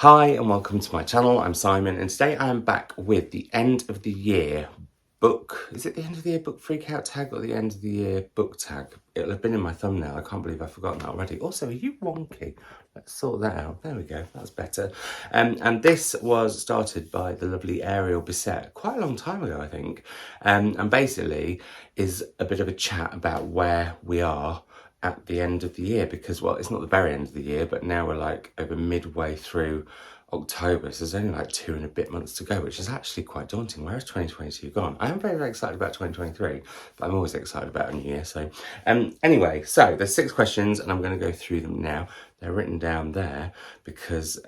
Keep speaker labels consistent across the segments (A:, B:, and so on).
A: Hi and welcome to my channel. I'm Simon and today I am back with the end of the year book. Is it the end of the year book freak out tag or the end of the year book tag? It'll have been in my thumbnail. I can't believe I've forgotten that already. Also, are you wonky? Let's sort that out. There we go. That's better. And this was started by the lovely Ariel quite a long time ago, I think. And basically is a bit of a chat about where we are at the end of the year, because, well, it's not the very end of the year, but now we're like over midway through October, so there's only like 2 and a bit months to go, which is actually quite daunting. Where's 2022 gone? I am very, very excited about 2023, but I'm always excited about a new year. So anyway, so there's 6 questions and I'm going to go through them now. They're written down there because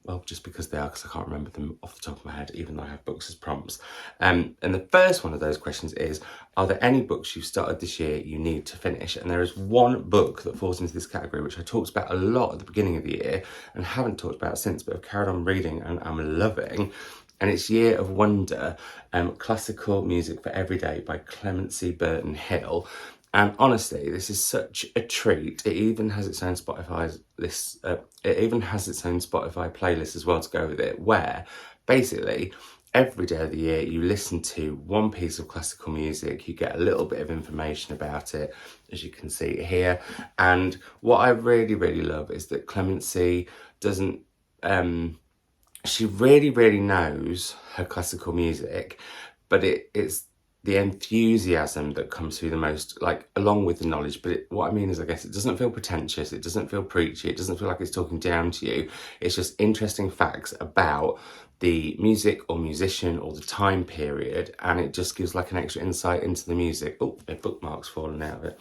A: well, just because they are, because I can't remember them off the top of my head, even though I have books as prompts. And the first one of those questions is, are there any books you've started this year you need to finish? And there is one book that falls into this category, which I talked about a lot at the beginning of the year and haven't talked about since, but I've carried on reading and I'm loving. And it's Year of Wonder, Classical Music for Every Day by Clemency Burton Hill. And honestly, this is such a treat. It even has its own Spotify list. It even has its own Spotify playlist as well to go with it, where basically every day of the year you listen to one piece of classical music. You get a little bit of information about it, as you can see here. And what I really, really love is that Clemency doesn't. She really, really knows her classical music, but it's the enthusiasm that comes through the most, like, along with the knowledge. But what I mean is, I guess, it doesn't feel pretentious, it doesn't feel preachy, it doesn't feel like it's talking down to you. It's just interesting facts about the music or musician or the time period, and it just gives like an extra insight into the music. Oh, the bookmark's fallen out of it.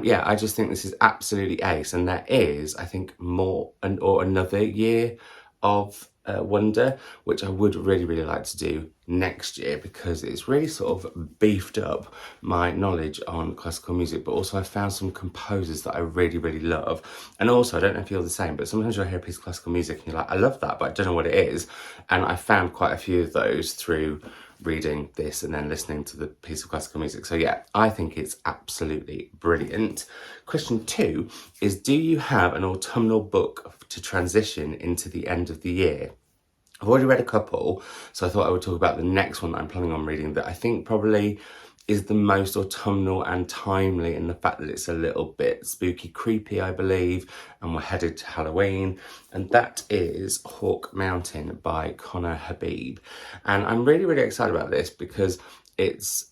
A: Yeah, I just think this is absolutely ace, and there is, I think, more or another year of Wonder, which I would really, really like to do next year, because it's really sort of beefed up my knowledge on classical music, but also I found some composers that I really, really love. And also, I don't know if you're the same, but sometimes you'll hear a piece of classical music and you're like, I love that, but I don't know what it is. And I found quite a few of those through reading this and then listening to the piece of classical music. So yeah, I think it's absolutely brilliant. Question 2 is, do you have an autumnal book to transition into the end of the year? I've already read a couple, so I thought I would talk about the next one that I'm planning on reading, that I think probably is the most autumnal and timely in the fact that it's a little bit spooky, creepy, I believe, and we're headed to Halloween, and that is Hawk Mountain by Connor Habib. And I'm really, really excited about this because it's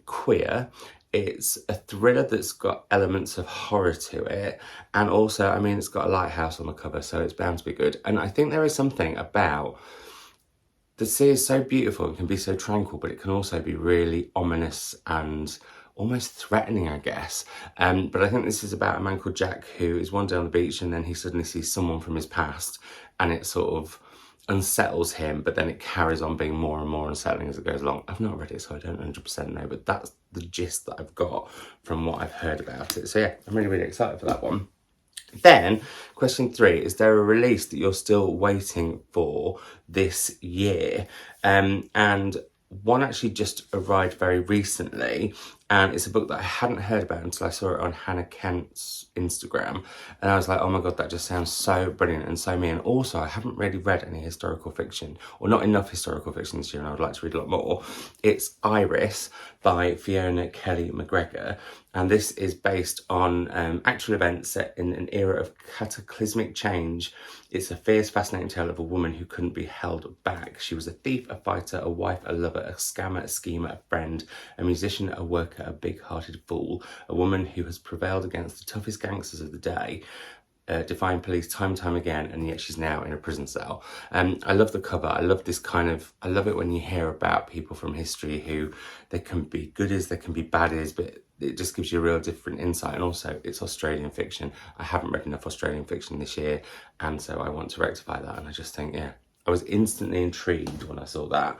A: queer. It's a thriller that's got elements of horror to it, and also, I mean, it's got a lighthouse on the cover, so it's bound to be good. And I think there is something about the sea is so beautiful and can be so tranquil, but it can also be really ominous and almost threatening, I guess. But I think this is about a man called Jack who is one day on the beach and then he suddenly sees someone from his past, and it sort of unsettles him, but then it carries on being more and more unsettling as it goes along. I've not read it, so I don't 100% know, but that's the gist that I've got from what I've heard about it. So yeah, I'm really, really excited for that one. Then, question 3, is there a release that you're still waiting for this year? And one actually just arrived very recently, and it's a book that I hadn't heard about until I saw it on Hannah Kent's Instagram, and I was like, oh my god, that just sounds so brilliant and so me. And also, I haven't really read any historical fiction, or not enough historical fiction this year, and I would like to read a lot more. It's Iris by Fiona Kelly McGregor, and this is based on actual events set in an era of cataclysmic change. It's a fierce, fascinating tale of a woman who couldn't be held back. She was a thief, a fighter, a wife, a lover, a scammer, a schemer, a friend, a musician, a worker, a big-hearted fool, a woman who has prevailed against the toughest gangsters of the day, defying police time and time again, and yet she's now in a prison cell. I love the cover. I love this kind of, I love it when you hear about people from history who, they can be goodies, they can be baddies, but it just gives you a real different insight. And also, it's Australian fiction. I haven't read enough Australian fiction this year, and so I want to rectify that. And I just think, yeah, I was instantly intrigued when I saw that.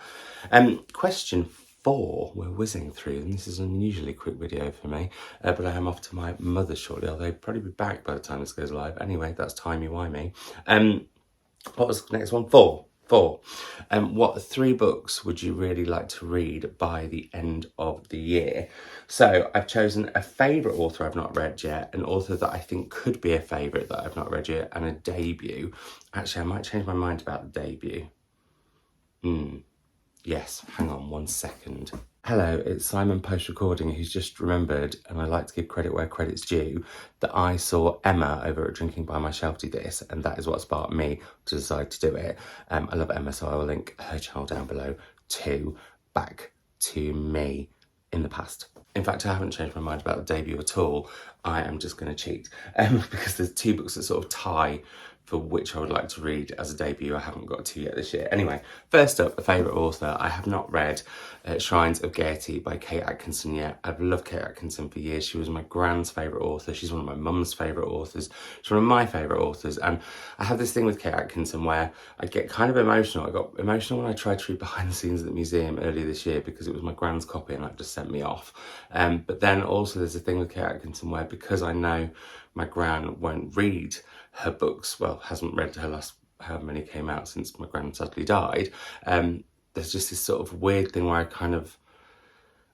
A: Question 4, we're whizzing through, and this is an unusually quick video for me, but I am off to my mother shortly, although I'll probably be back by the time this goes live. Anyway, that's timey-wimey. What was the next one? 4. 4. What 3 books would you really like to read by the end of the year? So I've chosen a favourite author I've not read yet, an author that I think could be a favourite that I've not read yet, and a debut. Actually, I might change my mind about the debut. Yes, hang on 1 second. Hello, it's Simon post-recording who's just remembered, and I like to give credit where credit's due, that I saw Emma over at Drinking by My Shelf do this, and that is what sparked me to decide to do it. I love Emma, so I will link her channel down below too. Back to me in the past. In fact, I haven't changed my mind about the debut at all. I am just going to cheat because there's 2 books that sort of tie for which I would like to read as a debut. I haven't got to yet this year. Anyway, first up, a favourite author. I have not read Shrines of Gaiety by Kate Atkinson yet. I've loved Kate Atkinson for years. She was my grand's favourite author. She's one of my mum's favourite authors. She's one of my favourite authors. And I have this thing with Kate Atkinson where I get kind of emotional. I got emotional when I tried to read Behind the Scenes at the museum earlier this year because it was my grand's copy and that just sent me off. But then also there's a thing with Kate Atkinson where, because I know my gran won't read her books, well, hasn't read her last, however many came out since my gran sadly died, there's just this sort of weird thing where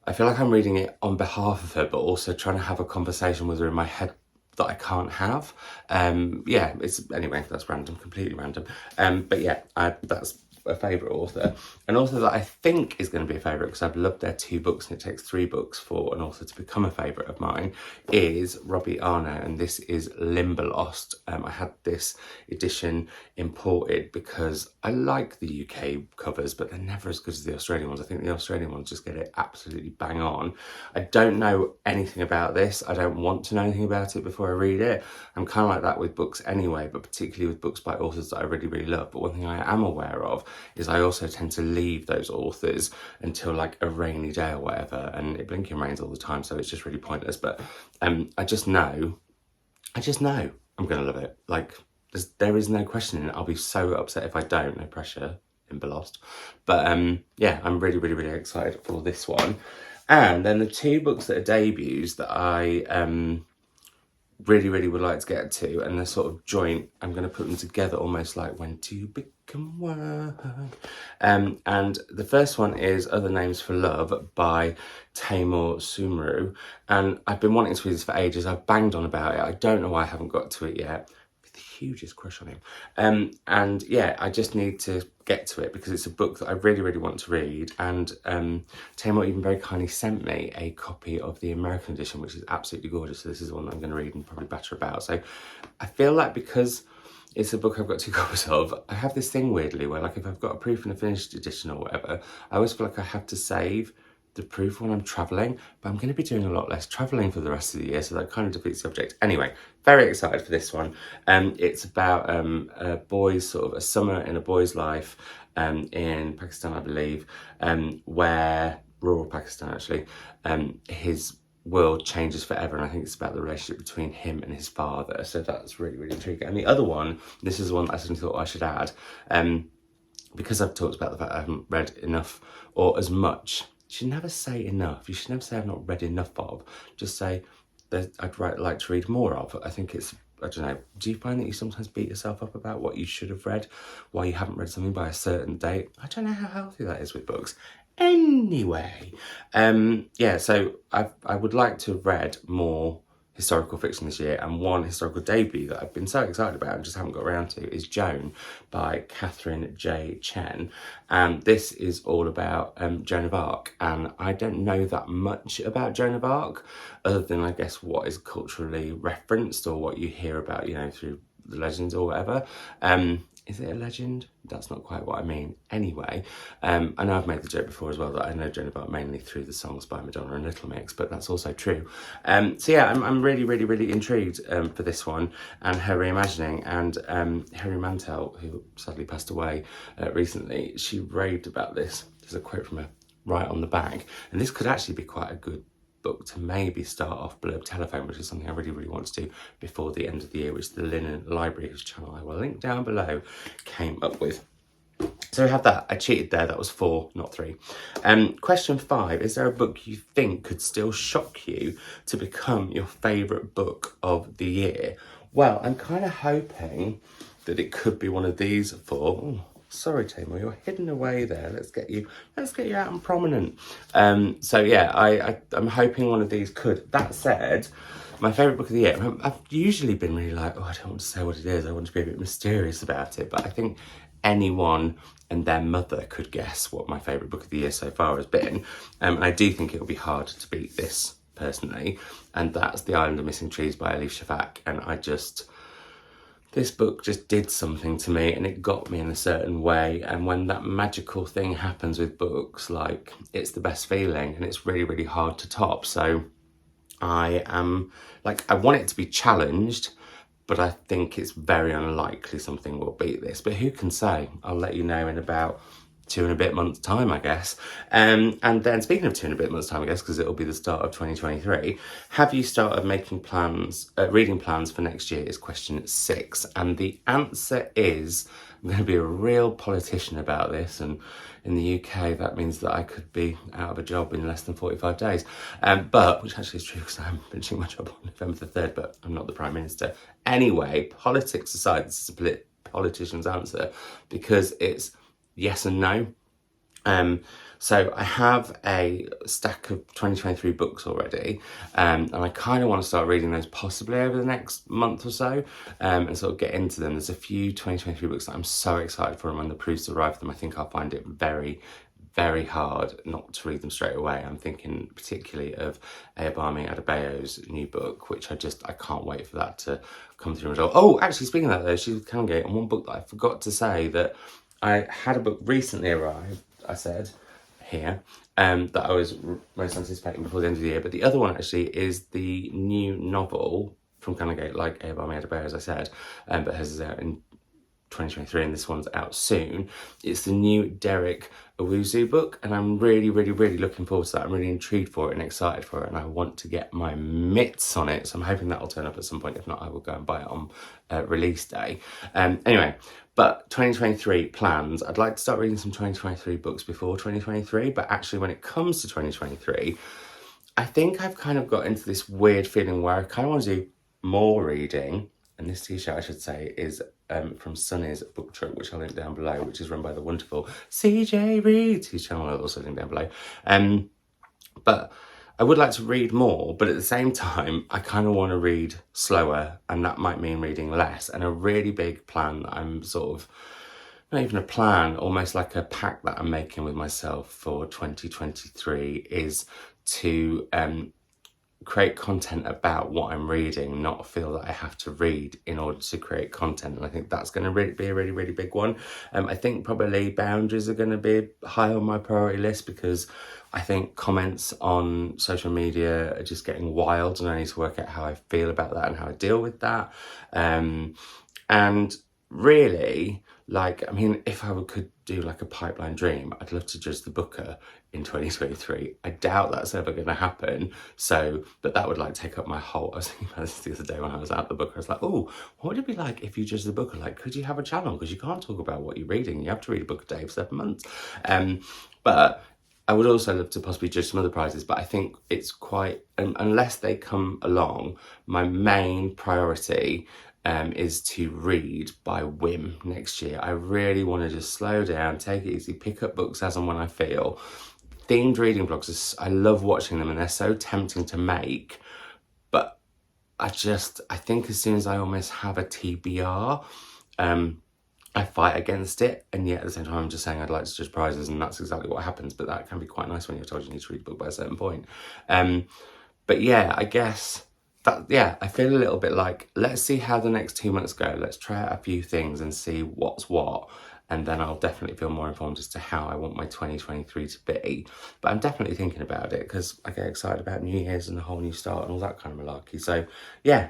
A: I feel like I'm reading it on behalf of her, but also trying to have a conversation with her in my head that I can't have. Yeah, anyway, that's random, completely random. But yeah, that's a favourite author. An author that I think is going to be a favourite, because I've loved their 2 books and it takes 3 books for an author to become a favourite of mine, is Robbie Arno, and this is Limberlost. I had this edition imported because I like the UK covers, but they're never as good as the Australian ones. I think the Australian ones just get it absolutely bang on. I don't know anything about this. I don't want to know anything about it before I read it. I'm kind of like that with books anyway, but particularly with books by authors that I really, really love. But one thing I am aware of is I also tend to leave those authors until like a rainy day or whatever, and it blinking rains all the time, so it's just really pointless. But I just know I'm gonna love it. Like, there is no questioning it. I'll be so upset if I don't. No pressure, Limberlost. But yeah, I'm really, really, really excited for this one. And then the 2 books that are debuts that I really, really would like to get to, and they're sort of joint. I'm going to put them together almost like When to Become One. And the first one is Other Names for Love by Taimur Sumru. And I've been wanting to read this for ages. I've banged on about it. I don't know why I haven't got to it yet. With the hugest crush on him. And yeah, I just need to get to it because it's a book that I really, really want to read. And Taimur even very kindly sent me a copy of the American edition, which is absolutely gorgeous. So this is the one that I'm going to read and probably batter about. So I feel like, because it's a book I've got 2 copies of, I have this thing weirdly where, like, if I've got a proof and a finished edition or whatever, I always feel like I have to save the proof when I'm travelling, but I'm going to be doing a lot less travelling for the rest of the year, so that kind of defeats the object. Anyway, very excited for this one. It's about a boy's, sort of a summer in a boy's life in Pakistan, I believe, where, rural Pakistan actually, his world changes forever, and I think it's about the relationship between him and his father, so that's really, really intriguing. And the other one, this is the one that I suddenly thought I should add, because I've talked about the fact I haven't read enough or as much. You should never say enough. You should never say I've not read enough of. Just say that I'd like to read more of. I think it's, I don't know, do you find that you sometimes beat yourself up about what you should have read, why you haven't read something by a certain date? I don't know how healthy that is with books. Anyway, yeah, so I would like to have read more historical fiction this year, and one historical debut that I've been so excited about and just haven't got around to is Joan by Catherine J. Chen. And this is all about Joan of Arc, and I don't know that much about Joan of Arc other than, I guess, what is culturally referenced or what you hear about, you know, through the legends or whatever. Is it a legend? That's not quite what I mean. Anyway, I know I've made the joke before as well that I know Joan of Arc mainly through the songs by Madonna and Little Mix, but that's also true. So yeah, I'm really, really, really intrigued for this one and her reimagining. And Harry Mantel, who sadly passed away recently, she raved about this. There's a quote from her right on the back, and this could actually be quite a good book to maybe start off Blurb Telephone, which is something I really, really want to do before the end of the year, which the Linen Library, whose channel I will link down below, came up with. So we have that. I cheated there. That was 4, not 3. Question 5. Is there a book you think could still shock you to become your favourite book of the year? Well, I'm kind of hoping that it could be one of these 4. Ooh, Sorry, Tamar, you're hidden away there. Let's get you out and prominent. So yeah, I'm hoping one of these could. That said, my favourite book of the year, I've usually been really like, oh, I don't want to say what it is. I want to be a bit mysterious about it. But I think anyone and their mother could guess what my favourite book of the year so far has been. And I do think it'll be hard to beat this, personally. And that's The Island of Missing Trees by Elif Shafak. And this book just did something to me, and it got me in a certain way. And when that magical thing happens with books, like, it's the best feeling, and it's really, really hard to top. So I want it to be challenged, but I think it's very unlikely something will beat this. But who can say? I'll let you know in about 2 and a bit months' time, I guess. And then, speaking of 2 and a bit months' time, I guess, because it'll be the start of 2023, have you started making plans, reading plans for next year, is question 6. And the answer is, I'm going to be a real politician about this, and in the UK that means that I could be out of a job in less than 45 days. But, which actually is true because I'm finishing my job on November the 3rd, but I'm not the Prime Minister. Anyway, politics aside, this is a politician's answer, because it's yes and no. So I have a stack of 2023 books already, and I kind of want to start reading those possibly over the next month or so, and sort of get into them. There's a few 2023 books that I'm so excited for, and when the proofs arrive for them, I think I'll find it very, very hard not to read them straight away. I'm thinking particularly of Ayobami Adebayo's new book, which I can't wait for that to come through. Oh, actually, speaking of that though, she's with Canongate, and one book that I forgot to say, that I had a book recently arrive, I said, here, that I was most anticipating before the end of the year. But the other one actually is the new novel from Canongate, like Ayobami Adebayo, as I said, but hers is out in 2023, and this one's out soon. It's the new Derek Owusu book, and I'm really, really, really looking forward to that. I'm really intrigued for it and excited for it, and I want to get my mitts on it. So I'm hoping that'll turn up at some point. If not, I will go and buy it on release day. Anyway, but 2023 plans. I'd like to start reading some 2023 books before 2023, but actually when it comes to 2023, I think I've kind of got into this weird feeling where I kind of want to do more reading. And this t-shirt, I should say, is from Sunny's book trip, which I'll link down below, which is run by the wonderful CJ Reads, whose channel I'll also link down below. But I would like to read more, but at the same time, I kind of want to read slower, and that might mean reading less. And a really big plan that I'm sort of, not even a plan, almost like a pact that I'm making with myself for 2023 is to create content about what I'm reading, not feel that I have to read in order to create content. And I think that's going to be a really, really big one. I think probably boundaries are going to be high on my priority list, because I think comments on social media are just getting wild, and I need to work out how I feel about that and how I deal with that. And really, like, I mean, if I could do like a pipeline dream, I'd love to judge the Booker in 2023. I doubt that's ever going to happen. So, but that would like take up my whole, I was thinking about this the other day when I was at the Booker. I was like, oh, what would it be like if you judge the Booker? Like, could you have a channel? Because you can't talk about what you're reading. You have to read a book a day for 7 months. But I would also love to possibly judge some other prizes, but I think it's quite, unless they come along, my main priority is to read by whim next year. I really want to just slow down, take it easy, pick up books as and when I feel. Themed reading vlogs, I love watching them, and they're so tempting to make, but I think as soon as I almost have a TBR, I fight against it, and yet at the same time I'm just saying I'd like to judge prizes, and that's exactly what happens. But that can be quite nice when you're told you need to read a book by a certain point. But yeah, I guess that, yeah, I feel a little bit like, let's see how the next 2 months go. Let's try out a few things and see what's what, and then I'll definitely feel more informed as to how I want my 2023 to be. But I'm definitely thinking about it, because I get excited about New Year's and the whole new start and all that kind of malarkey. So yeah,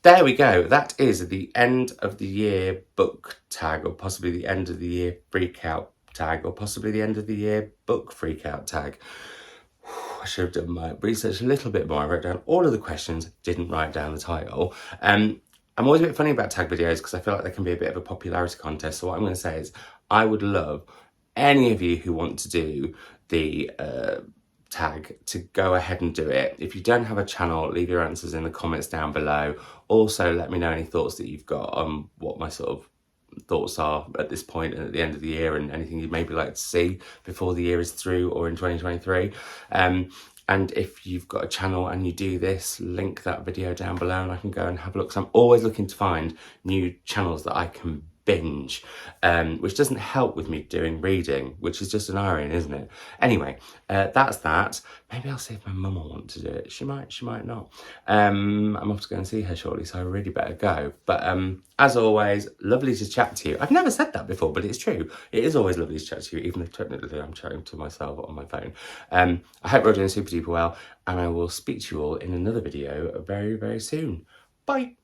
A: there we go. That is the end of the year book tag, or possibly the end of the year freak out tag, or possibly the end of the year book freak out tag. I should have done my research a little bit more. I wrote down all of the questions, didn't write down the title. I'm always a bit funny about tag videos, because I feel like they can be a bit of a popularity contest. So what I'm going to say is, I would love any of you who want to do the tag to go ahead and do it. If you don't have a channel, leave your answers in the comments down below. Also, let me know any thoughts that you've got on what my sort of thoughts are at this point and at the end of the year, and anything you'd maybe like to see before the year is through or in 2023. And if you've got a channel and you do this, link that video down below and I can go and have a look. So I'm always looking to find new channels that I can binge, which doesn't help with me doing reading, which is just an irony, isn't it? Anyway, that's that. Maybe I'll see if my mum will want to do it. She might not. I'm off to go and see her shortly, so I really better go. But as always, lovely to chat to you. I've never said that before, but it's true. It is always lovely to chat to you, even if technically I'm chatting to myself on my phone. I hope you're doing super duper well, and I will speak to you all in another video very, very soon. Bye.